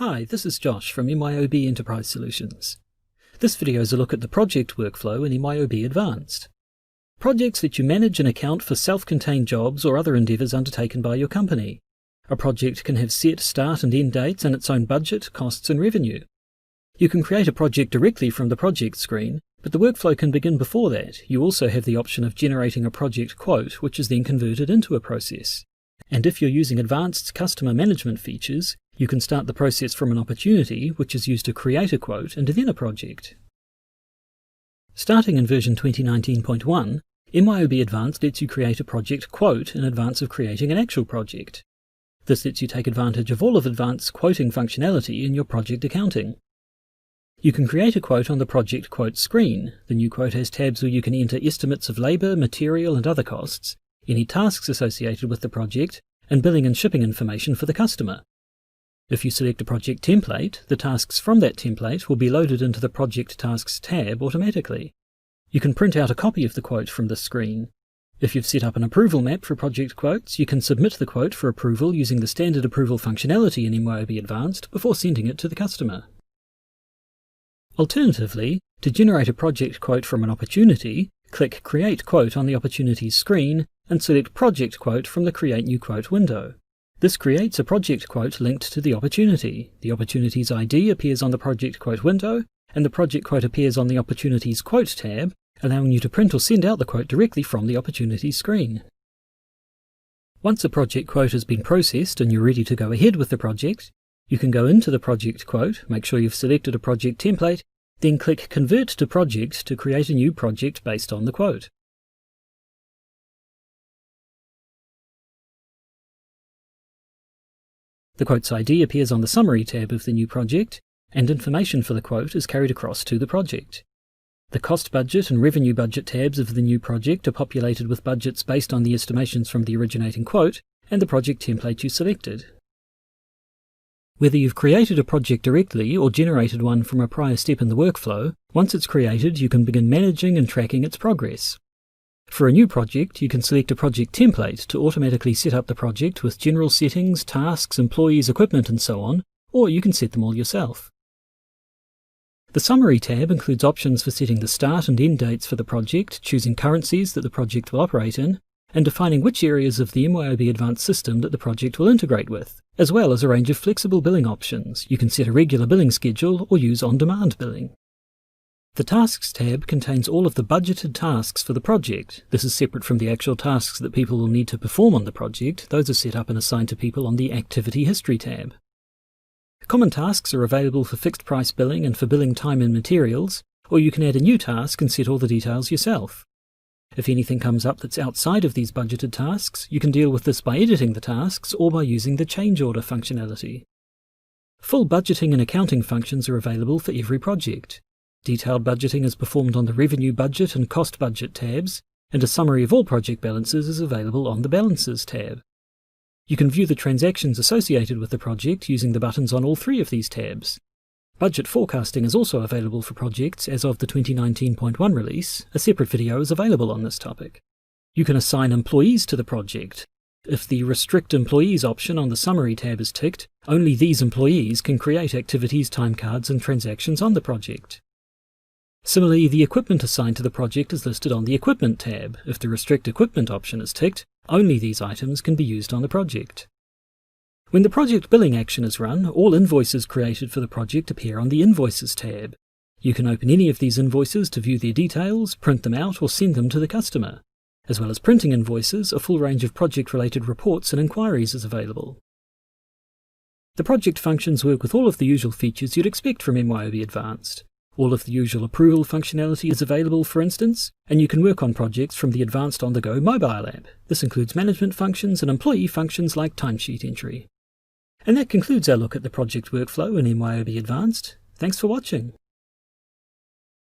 Hi, this is Josh from MYOB Enterprise Solutions. This video is a look at the project workflow in MYOB Advanced. Projects let you manage and account for self-contained jobs or other endeavours undertaken by your company. A project can have set start and end dates and its own budget, costs and revenue. You can create a project directly from the project screen, but the workflow can begin before that. You also have the option of generating a project quote, which is then converted into a process. And if you're using advanced customer management features, you can start the process from an opportunity, which is used to create a quote and then a project. Starting in version 2019.1, MYOB Advanced lets you create a project quote in advance of creating an actual project. This lets you take advantage of all of Advanced's quoting functionality in your project accounting. You can create a quote on the project quote screen. The new quote has tabs where you can enter estimates of labour, material and other costs, any tasks associated with the project, and billing and shipping information for the customer. If you select a project template, the tasks from that template will be loaded into the Project Tasks tab automatically. You can print out a copy of the quote from this screen. If you've set up an approval map for project quotes, you can submit the quote for approval using the standard approval functionality in MYOB Advanced before sending it to the customer. Alternatively, to generate a project quote from an opportunity, click Create Quote on the Opportunities screen and select Project Quote from the Create New Quote window. This creates a project quote linked to the opportunity. The opportunity's ID appears on the project quote window, and the project quote appears on the Opportunities Quote tab, allowing you to print or send out the quote directly from the Opportunities screen. Once a project quote has been processed and you're ready to go ahead with the project, you can go into the project quote, make sure you've selected a project template, then click Convert to Project to create a new project based on the quote. The quote's ID appears on the Summary tab of the new project, and information for the quote is carried across to the project. The Cost Budget and Revenue Budget tabs of the new project are populated with budgets based on the estimations from the originating quote and the project template you selected. Whether you've created a project directly or generated one from a prior step in the workflow, once it's created you can begin managing and tracking its progress. For a new project, you can select a project template to automatically set up the project with general settings, tasks, employees, equipment and so on, or you can set them all yourself. The Summary tab includes options for setting the start and end dates for the project, choosing currencies that the project will operate in, and defining which areas of the MYOB Advanced system that the project will integrate with, as well as a range of flexible billing options. You can set a regular billing schedule or use on-demand billing. The Tasks tab contains all of the budgeted tasks for the project. This is separate from the actual tasks that people will need to perform on the project. Those are set up and assigned to people on the Activity History tab. Common tasks are available for fixed price billing and for billing time and materials, or you can add a new task and set all the details yourself. If anything comes up that's outside of these budgeted tasks, you can deal with this by editing the tasks or by using the change order functionality. Full budgeting and accounting functions are available for every project. Detailed budgeting is performed on the Revenue Budget and Cost Budget tabs, and a summary of all project balances is available on the Balances tab. You can view the transactions associated with the project using the buttons on all three of these tabs. Budget forecasting is also available for projects as of the 2019.1 release. A separate video is available on this topic. You can assign employees to the project. If the Restrict Employees option on the Summary tab is ticked, only these employees can create activities, time cards and transactions on the project. Similarly, the equipment assigned to the project is listed on the Equipment tab. If the Restrict Equipment option is ticked, only these items can be used on the project. When the project billing action is run, all invoices created for the project appear on the Invoices tab. You can open any of these invoices to view their details, print them out or send them to the customer. As well as printing invoices, a full range of project-related reports and inquiries is available. The project functions work with all of the usual features you'd expect from MYOB Advanced. All of the usual approval functionality is available, for instance, and you can work on projects from the Advanced on-the-go mobile app. This includes management functions and employee functions like timesheet entry. And that concludes our look at the project workflow in MYOB Advanced. Thanks for watching.